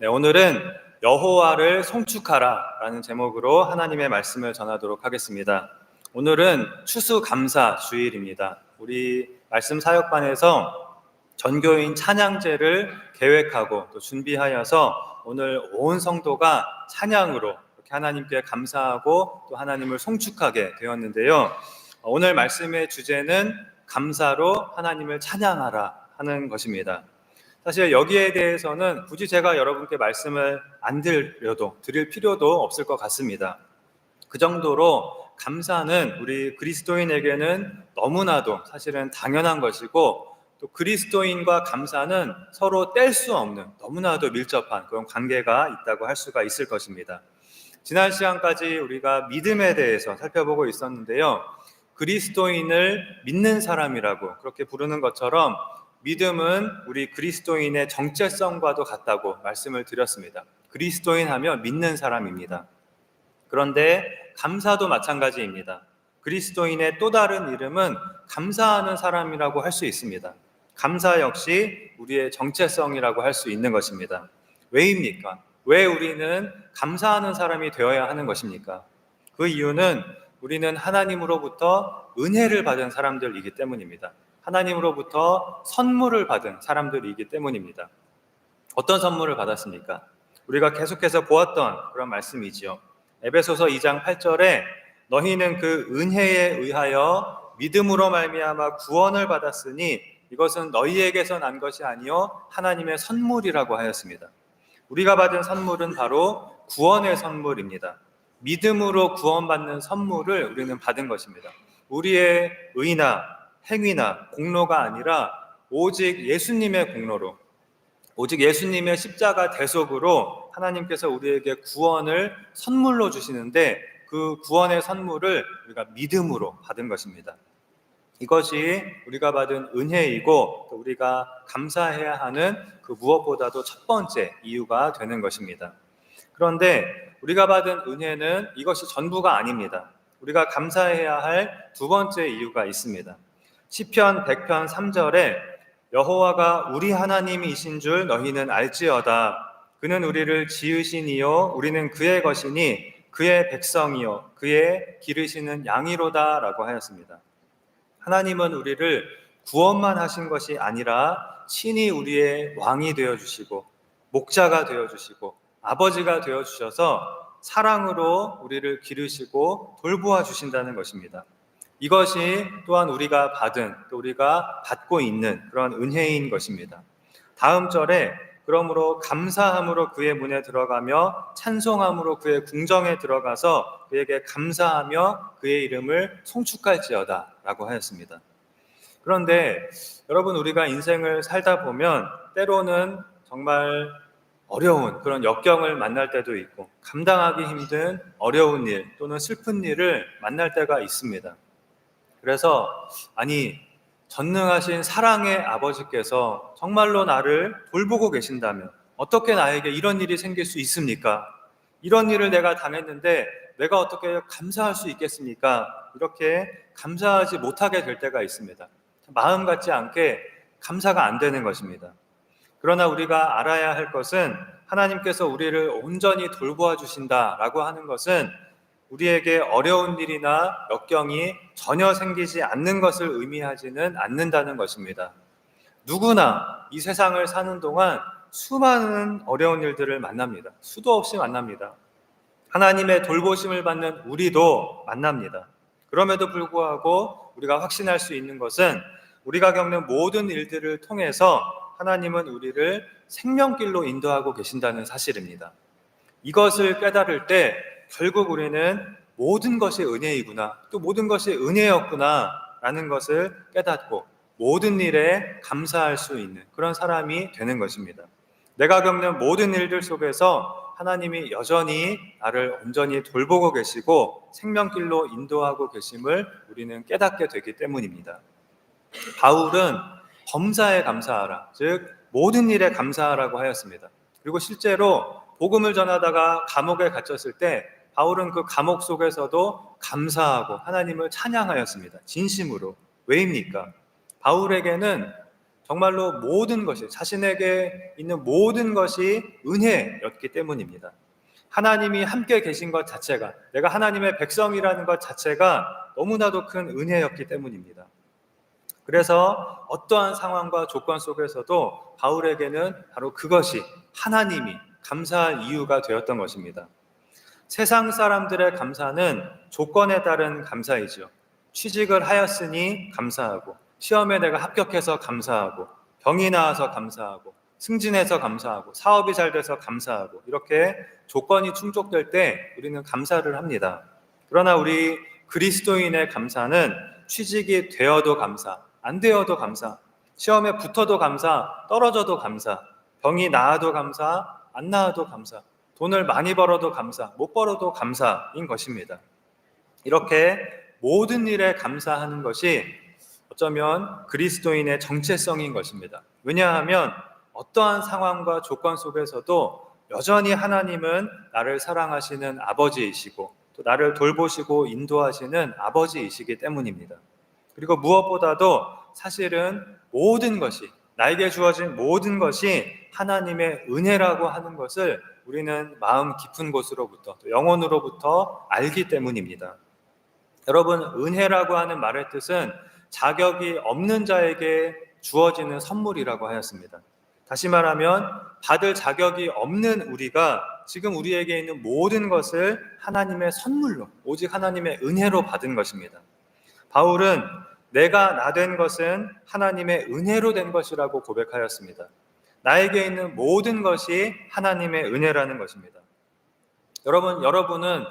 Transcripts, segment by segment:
네, 오늘은 여호와를 송축하라라는 제목으로 하나님의 말씀을 전하도록 하겠습니다. 오늘은 추수감사 주일입니다. 우리 말씀 사역반에서 전교인 찬양제를 계획하고 또 준비하여서 오늘 온 성도가 찬양으로 이렇게 하나님께 감사하고 또 하나님을 송축하게 되었는데요. 오늘 말씀의 주제는 감사로 하나님을 찬양하라 하는 것입니다. 사실 여기에 대해서는 굳이 제가 여러분께 말씀을 안 드릴 필요도 없을 것 같습니다. 그 정도로 감사는 우리 그리스도인에게는 너무나도 사실은 당연한 것이고, 또 그리스도인과 감사는 서로 뗄 수 없는 너무나도 밀접한 그런 관계가 있다고 할 수가 있을 것입니다. 지난 시간까지 우리가 믿음에 대해서 살펴보고 있었는데요. 그리스도인을 믿는 사람이라고 그렇게 부르는 것처럼 믿음은 우리 그리스도인의 정체성과도 같다고 말씀을 드렸습니다. 그리스도인 하면 믿는 사람입니다. 그런데 감사도 마찬가지입니다. 그리스도인의 또 다른 이름은 감사하는 사람이라고 할 수 있습니다. 감사 역시 우리의 정체성이라고 할 수 있는 것입니다. 왜입니까? 왜 우리는 감사하는 사람이 되어야 하는 것입니까? 그 이유는 우리는 하나님으로부터 은혜를 받은 사람들이기 때문입니다. 하나님으로부터 선물을 받은 사람들이기 때문입니다. 어떤 선물을 받았습니까? 우리가 계속해서 보았던 그런 말씀이지요. 에베소서 2장 8절에 너희는 그 은혜에 의하여 믿음으로 말미암아 구원을 받았으니 이것은 너희에게서 난 것이 아니요 하나님의 선물이라고 하였습니다. 우리가 받은 선물은 바로 구원의 선물입니다. 믿음으로 구원받는 선물을 우리는 받은 것입니다. 우리의 의나 행위나 공로가 아니라 오직 예수님의 공로로, 오직 예수님의 십자가 대속으로 하나님께서 우리에게 구원을 선물로 주시는데, 그 구원의 선물을 우리가 믿음으로 받은 것입니다. 이것이 우리가 받은 은혜이고 또 우리가 감사해야 하는 그 무엇보다도 첫 번째 이유가 되는 것입니다. 그런데 우리가 받은 은혜는 이것이 전부가 아닙니다. 우리가 감사해야 할 두 번째 이유가 있습니다. 시편 100편 3절에 여호와가 우리 하나님이신 줄 너희는 알지어다. 그는 우리를 지으시니요 우리는 그의 것이니 그의 백성이요 그의 기르시는 양이로다 라고 하였습니다. 하나님은 우리를 구원만 하신 것이 아니라 친히 우리의 왕이 되어주시고 목자가 되어주시고 아버지가 되어주셔서 사랑으로 우리를 기르시고 돌보아 주신다는 것입니다. 이것이 또한 우리가 받은, 또 우리가 받고 있는 그런 은혜인 것입니다. 다음 절에 그러므로 감사함으로 그의 문에 들어가며 찬송함으로 그의 궁정에 들어가서 그에게 감사하며 그의 이름을 송축할지어다 라고 하였습니다. 그런데 여러분, 우리가 인생을 살다 보면 때로는 정말 어려운 그런 역경을 만날 때도 있고 감당하기 힘든 어려운 일 또는 슬픈 일을 만날 때가 있습니다. 그래서 전능하신 사랑의 아버지께서 정말로 나를 돌보고 계신다면 어떻게 나에게 이런 일이 생길 수 있습니까? 이런 일을 내가 당했는데 내가 어떻게 감사할 수 있겠습니까? 이렇게 감사하지 못하게 될 때가 있습니다. 마음 같지 않게 감사가 안 되는 것입니다. 그러나 우리가 알아야 할 것은 하나님께서 우리를 온전히 돌보아 주신다라고 하는 것은 우리에게 어려운 일이나 역경이 전혀 생기지 않는 것을 의미하지는 않는다는 것입니다. 누구나 이 세상을 사는 동안 수많은 어려운 일들을 만납니다. 수도 없이 만납니다. 하나님의 돌보심을 받는 우리도 만납니다. 그럼에도 불구하고 우리가 확신할 수 있는 것은 우리가 겪는 모든 일들을 통해서 하나님은 우리를 생명길로 인도하고 계신다는 사실입니다. 이것을 깨달을 때 결국 우리는 모든 것이 은혜이구나, 또 모든 것이 은혜였구나 라는 것을 깨닫고 모든 일에 감사할 수 있는 그런 사람이 되는 것입니다. 내가 겪는 모든 일들 속에서 하나님이 여전히 나를 온전히 돌보고 계시고 생명길로 인도하고 계심을 우리는 깨닫게 되기 때문입니다. 바울은 범사에 감사하라, 즉 모든 일에 감사하라고 하였습니다. 그리고 실제로 복음을 전하다가 감옥에 갇혔을 때 바울은 그 감옥 속에서도 감사하고 하나님을 찬양하였습니다. 진심으로. 왜입니까? 바울에게는 정말로 모든 것이, 자신에게 있는 모든 것이 은혜였기 때문입니다. 하나님이 함께 계신 것 자체가, 내가 하나님의 백성이라는 것 자체가 너무나도 큰 은혜였기 때문입니다. 그래서 어떠한 상황과 조건 속에서도 바울에게는 바로 그것이 하나님이 감사할 이유가 되었던 것입니다. 세상 사람들의 감사는 조건에 따른 감사이죠. 취직을 하였으니 감사하고, 시험에 내가 합격해서 감사하고, 병이 나아서 감사하고, 승진해서 감사하고, 사업이 잘 돼서 감사하고, 이렇게 조건이 충족될 때 우리는 감사를 합니다. 그러나 우리 그리스도인의 감사는 취직이 되어도 감사, 안 되어도 감사, 시험에 붙어도 감사, 떨어져도 감사, 병이 나아도 감사, 안 나아도 감사, 돈을 많이 벌어도 감사, 못 벌어도 감사인 것입니다. 이렇게 모든 일에 감사하는 것이 어쩌면 그리스도인의 정체성인 것입니다. 왜냐하면 어떠한 상황과 조건 속에서도 여전히 하나님은 나를 사랑하시는 아버지이시고 또 나를 돌보시고 인도하시는 아버지이시기 때문입니다. 그리고 무엇보다도 사실은 모든 것이, 나에게 주어진 모든 것이 하나님의 은혜라고 하는 것을 우리는 마음 깊은 곳으로부터, 또 영혼으로부터 알기 때문입니다. 여러분, 은혜라고 하는 말의 뜻은 자격이 없는 자에게 주어지는 선물이라고 하였습니다. 다시 말하면 받을 자격이 없는 우리가 지금 우리에게 있는 모든 것을 하나님의 선물로, 오직 하나님의 은혜로 받은 것입니다. 바울은 내가 나 된 것은 하나님의 은혜로 된 것이라고 고백하였습니다. 나에게 있는 모든 것이 하나님의 은혜라는 것입니다. 여러분은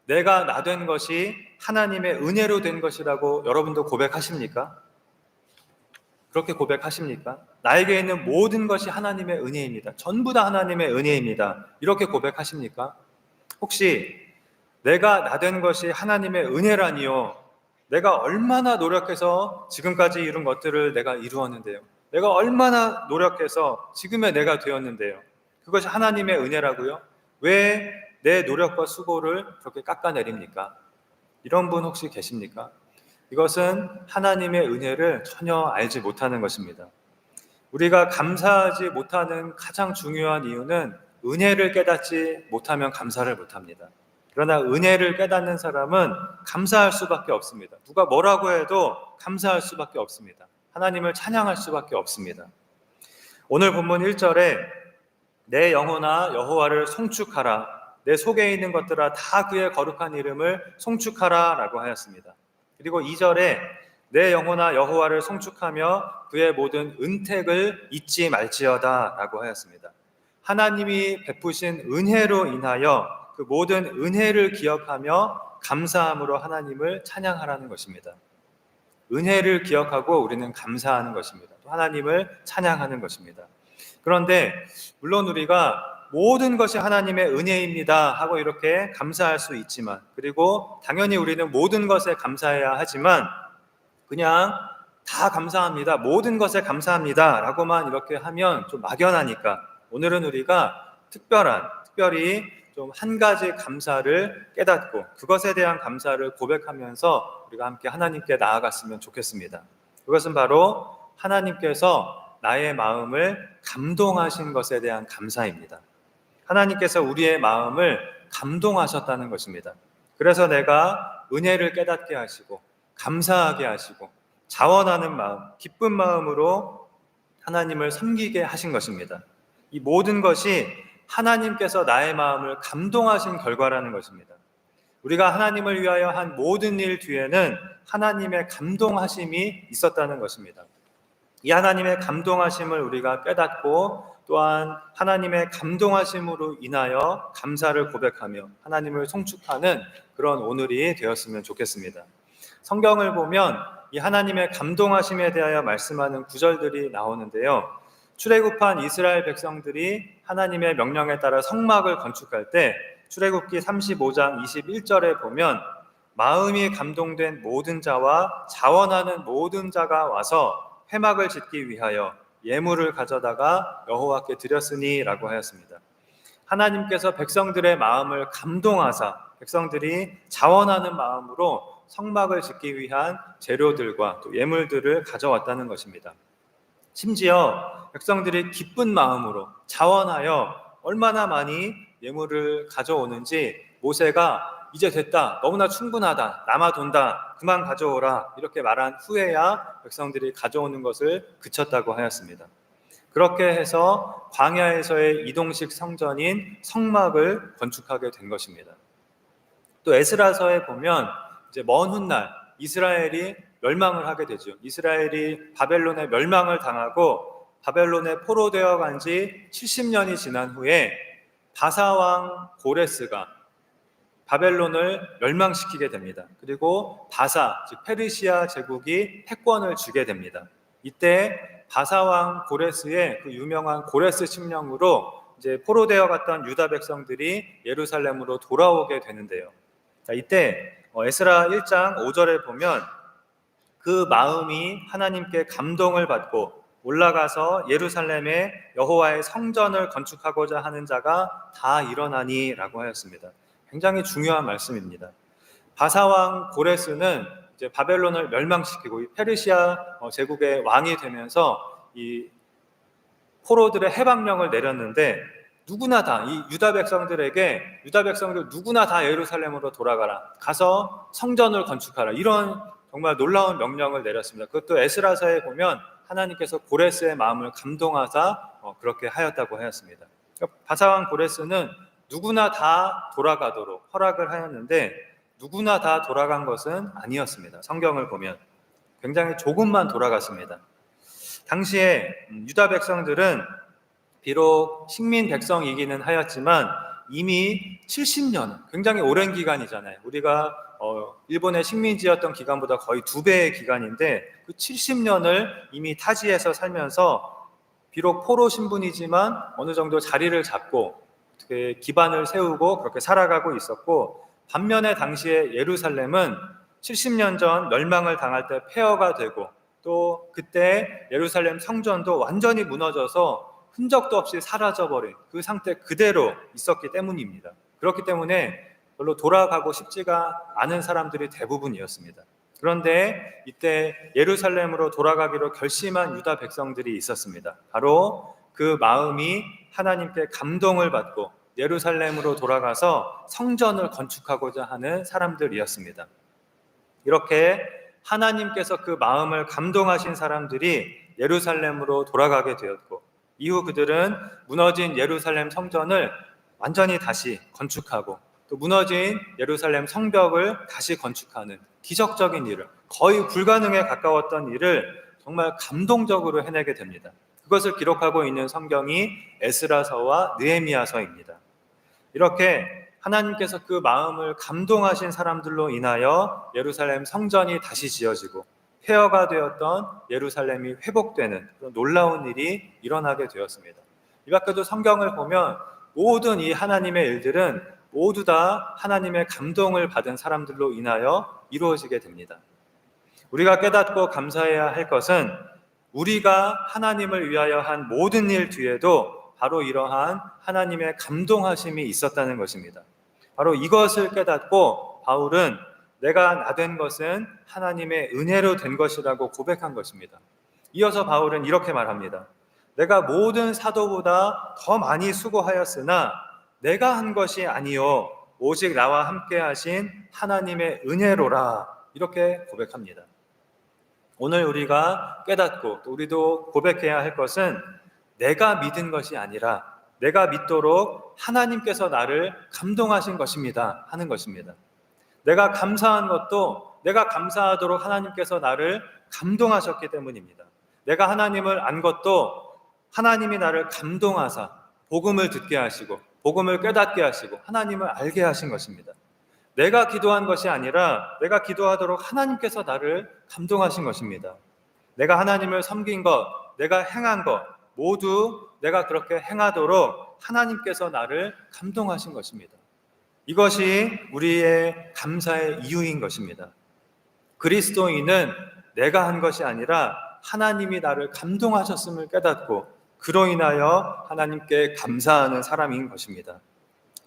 내가 나 된 것이 하나님의 은혜로 된 것이라고 여러분도 고백하십니까? 그렇게 고백하십니까? 나에게 있는 모든 것이 하나님의 은혜입니다. 전부 다 하나님의 은혜입니다. 이렇게 고백하십니까? 혹시 내가 나 된 것이 하나님의 은혜라니요, 내가 얼마나 노력해서 지금까지 이룬 것들을 내가 이루었는데요, 내가 얼마나 노력해서 지금의 내가 되었는데요, 그것이 하나님의 은혜라고요? 왜 내 노력과 수고를 그렇게 깎아내립니까? 이런 분 혹시 계십니까? 이것은 하나님의 은혜를 전혀 알지 못하는 것입니다. 우리가 감사하지 못하는 가장 중요한 이유는 은혜를 깨닫지 못하면 감사를 못합니다. 그러나 은혜를 깨닫는 사람은 감사할 수밖에 없습니다. 누가 뭐라고 해도 감사할 수밖에 없습니다. 하나님을 찬양할 수밖에 없습니다. 오늘 본문 1절에 내 영혼아 여호와를 송축하라, 내 속에 있는 것들아 다 그의 거룩한 이름을 송축하라 라고 하였습니다. 그리고 2절에 내 영혼아 여호와를 송축하며 그의 모든 은택을 잊지 말지어다 라고 하였습니다. 하나님이 베푸신 은혜로 인하여 그 모든 은혜를 기억하며 감사함으로 하나님을 찬양하라는 것입니다. 은혜를 기억하고 우리는 감사하는 것입니다. 또 하나님을 찬양하는 것입니다. 그런데 물론 우리가 모든 것이 하나님의 은혜입니다 하고 이렇게 감사할 수 있지만, 그리고 당연히 우리는 모든 것에 감사해야 하지만 그냥 다 감사합니다, 모든 것에 감사합니다 라고만 이렇게 하면 좀 막연하니까 오늘은 우리가 특별히 좀 한 가지 감사를 깨닫고 그것에 대한 감사를 고백하면서 우리가 함께 하나님께 나아갔으면 좋겠습니다. 그것은 바로 하나님께서 나의 마음을 감동하신 것에 대한 감사입니다. 하나님께서 우리의 마음을 감동하셨다는 것입니다. 그래서 내가 은혜를 깨닫게 하시고 감사하게 하시고 자원하는 마음, 기쁜 마음으로 하나님을 섬기게 하신 것입니다. 이 모든 것이 하나님께서 나의 마음을 감동하신 결과라는 것입니다. 우리가 하나님을 위하여 한 모든 일 뒤에는 하나님의 감동하심이 있었다는 것입니다. 이 하나님의 감동하심을 우리가 깨닫고 또한 하나님의 감동하심으로 인하여 감사를 고백하며 하나님을 송축하는 그런 오늘이 되었으면 좋겠습니다. 성경을 보면 이 하나님의 감동하심에 대하여 말씀하는 구절들이 나오는데요, 출애굽한 이스라엘 백성들이 하나님의 명령에 따라 성막을 건축할 때 출애굽기 35장 21절에 보면 마음이 감동된 모든 자와 자원하는 모든 자가 와서 회막을 짓기 위하여 예물을 가져다가 여호와께 드렸으니 라고 하였습니다. 하나님께서 백성들의 마음을 감동하사 백성들이 자원하는 마음으로 성막을 짓기 위한 재료들과 또 예물들을 가져왔다는 것입니다. 심지어 백성들이 기쁜 마음으로 자원하여 얼마나 많이 예물을 가져오는지 모세가 이제 됐다, 너무나 충분하다, 남아돈다, 그만 가져오라 이렇게 말한 후에야 백성들이 가져오는 것을 그쳤다고 하였습니다. 그렇게 해서 광야에서의 이동식 성전인 성막을 건축하게 된 것입니다. 또 에스라서에 보면 이제 먼 훗날 이스라엘이 멸망을 하게 되죠. 이스라엘이 바벨론의 멸망을 당하고 바벨론에 포로되어 간 지 70년이 지난 후에 바사왕 고레스가 바벨론을 멸망시키게 됩니다. 그리고 바사, 즉 페르시아 제국이 패권을 주게 됩니다. 이때 바사왕 고레스의 그 유명한 고레스 칙령으로 이제 포로되어 갔던 유다 백성들이 예루살렘으로 돌아오게 되는데요. 자, 이때 에스라 1장 5절에 보면 그 마음이 하나님께 감동을 받고 올라가서 예루살렘에 여호와의 성전을 건축하고자 하는 자가 다 일어나니 라고 하였습니다. 굉장히 중요한 말씀입니다. 바사왕 고레스는 이제 바벨론을 멸망시키고 이 페르시아 제국의 왕이 되면서 이 포로들의 해방령을 내렸는데 누구나 다 이 유다 백성들 누구나 다 예루살렘으로 돌아가라, 가서 성전을 건축하라, 이런 정말 놀라운 명령을 내렸습니다. 그것도 에스라서에 보면 하나님께서 고레스의 마음을 감동하사 그렇게 하였다고 하였습니다. 바사왕 고레스는 누구나 다 돌아가도록 허락을 하였는데 누구나 다 돌아간 것은 아니었습니다. 성경을 보면 굉장히 조금만 돌아갔습니다. 당시에 유다 백성들은 비록 식민 백성이기는 하였지만 이미 70년, 굉장히 오랜 기간이잖아요. 우리가 일본의 식민지였던 기간보다 거의 2배의 기간인데 그 70년을 이미 타지에서 살면서 비록 포로 신분이지만 어느 정도 자리를 잡고 기반을 세우고 그렇게 살아가고 있었고, 반면에 당시에 예루살렘은 70년 전 멸망을 당할 때 폐허가 되고 또 그때 예루살렘 성전도 완전히 무너져서 흔적도 없이 사라져버린 그 상태 그대로 있었기 때문입니다. 그렇기 때문에 별로 돌아가고 싶지가 않은 사람들이 대부분이었습니다. 그런데 이때 예루살렘으로 돌아가기로 결심한 유다 백성들이 있었습니다. 바로 그 마음이 하나님께 감동을 받고 예루살렘으로 돌아가서 성전을 건축하고자 하는 사람들이었습니다. 이렇게 하나님께서 그 마음을 감동하신 사람들이 예루살렘으로 돌아가게 되었고, 이후 그들은 무너진 예루살렘 성전을 완전히 다시 건축하고 또 무너진 예루살렘 성벽을 다시 건축하는 기적적인 일을, 거의 불가능에 가까웠던 일을 정말 감동적으로 해내게 됩니다. 그것을 기록하고 있는 성경이 에스라서와 느헤미야서입니다. 이렇게 하나님께서 그 마음을 감동하신 사람들로 인하여 예루살렘 성전이 다시 지어지고 폐허가 되었던 예루살렘이 회복되는 그런 놀라운 일이 일어나게 되었습니다. 이 밖에도 성경을 보면 모든 이 하나님의 일들은 모두 다 하나님의 감동을 받은 사람들로 인하여 이루어지게 됩니다. 우리가 깨닫고 감사해야 할 것은 우리가 하나님을 위하여 한 모든 일 뒤에도 바로 이러한 하나님의 감동하심이 있었다는 것입니다. 바로 이것을 깨닫고 바울은 내가 나된 것은 하나님의 은혜로 된 것이라고 고백한 것입니다. 이어서 바울은 이렇게 말합니다. 내가 모든 사도보다 더 많이 수고하였으나 내가 한 것이 아니요 오직 나와 함께 하신 하나님의 은혜로라, 이렇게 고백합니다. 오늘 우리가 깨닫고 또 우리도 고백해야 할 것은 내가 믿은 것이 아니라 내가 믿도록 하나님께서 나를 감동하신 것입니다 하는 것입니다. 내가 감사한 것도 내가 감사하도록 하나님께서 나를 감동하셨기 때문입니다. 내가 하나님을 안 것도 하나님이 나를 감동하사 복음을 듣게 하시고 복음을 깨닫게 하시고 하나님을 알게 하신 것입니다. 내가 기도한 것이 아니라 내가 기도하도록 하나님께서 나를 감동하신 것입니다. 내가 하나님을 섬긴 것, 내가 행한 것 모두 내가 그렇게 행하도록 하나님께서 나를 감동하신 것입니다. 이것이 우리의 감사의 이유인 것입니다. 그리스도인은 내가 한 것이 아니라 하나님이 나를 감동하셨음을 깨닫고 그로 인하여 하나님께 감사하는 사람인 것입니다.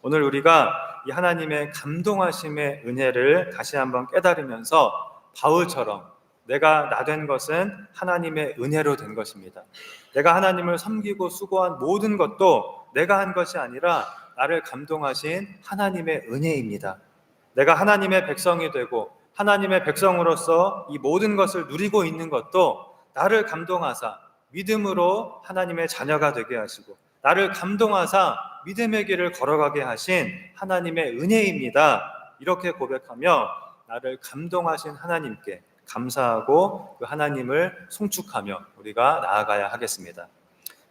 오늘 우리가 이 하나님의 감동하심의 은혜를 다시 한번 깨달으면서 바울처럼 내가 나 된 것은 하나님의 은혜로 된 것입니다. 내가 하나님을 섬기고 수고한 모든 것도 내가 한 것이 아니라 나를 감동하신 하나님의 은혜입니다. 내가 하나님의 백성이 되고 하나님의 백성으로서 이 모든 것을 누리고 있는 것도 나를 감동하사 믿음으로 하나님의 자녀가 되게 하시고 나를 감동하사 믿음의 길을 걸어가게 하신 하나님의 은혜입니다. 이렇게 고백하며 나를 감동하신 하나님께 감사하고 그 하나님을 송축하며 우리가 나아가야 하겠습니다.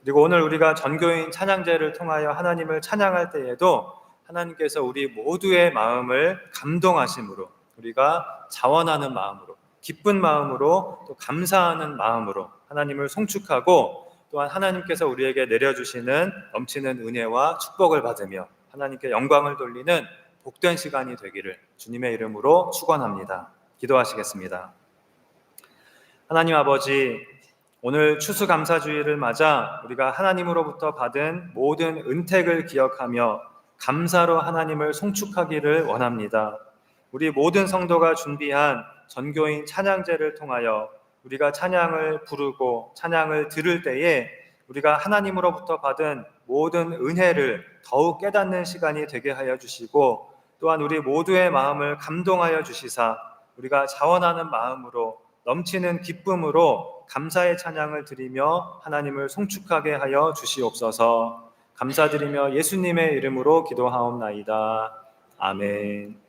그리고 오늘 우리가 전교인 찬양제를 통하여 하나님을 찬양할 때에도 하나님께서 우리 모두의 마음을 감동하심으로 우리가 자원하는 마음으로 기쁜 마음으로 또 감사하는 마음으로 하나님을 송축하고 또한 하나님께서 우리에게 내려주시는 넘치는 은혜와 축복을 받으며 하나님께 영광을 돌리는 복된 시간이 되기를 주님의 이름으로 축원합니다. 기도하시겠습니다. 하나님 아버지, 오늘 추수감사주일을 맞아 우리가 하나님으로부터 받은 모든 은택을 기억하며 감사로 하나님을 송축하기를 원합니다. 우리 모든 성도가 준비한 전교인 찬양제를 통하여 우리가 찬양을 부르고 찬양을 들을 때에 우리가 하나님으로부터 받은 모든 은혜를 더욱 깨닫는 시간이 되게 하여 주시고 또한 우리 모두의 마음을 감동하여 주시사 우리가 자원하는 마음으로 넘치는 기쁨으로 감사의 찬양을 드리며 하나님을 송축하게 하여 주시옵소서. 감사드리며 예수님의 이름으로 기도하옵나이다. 아멘.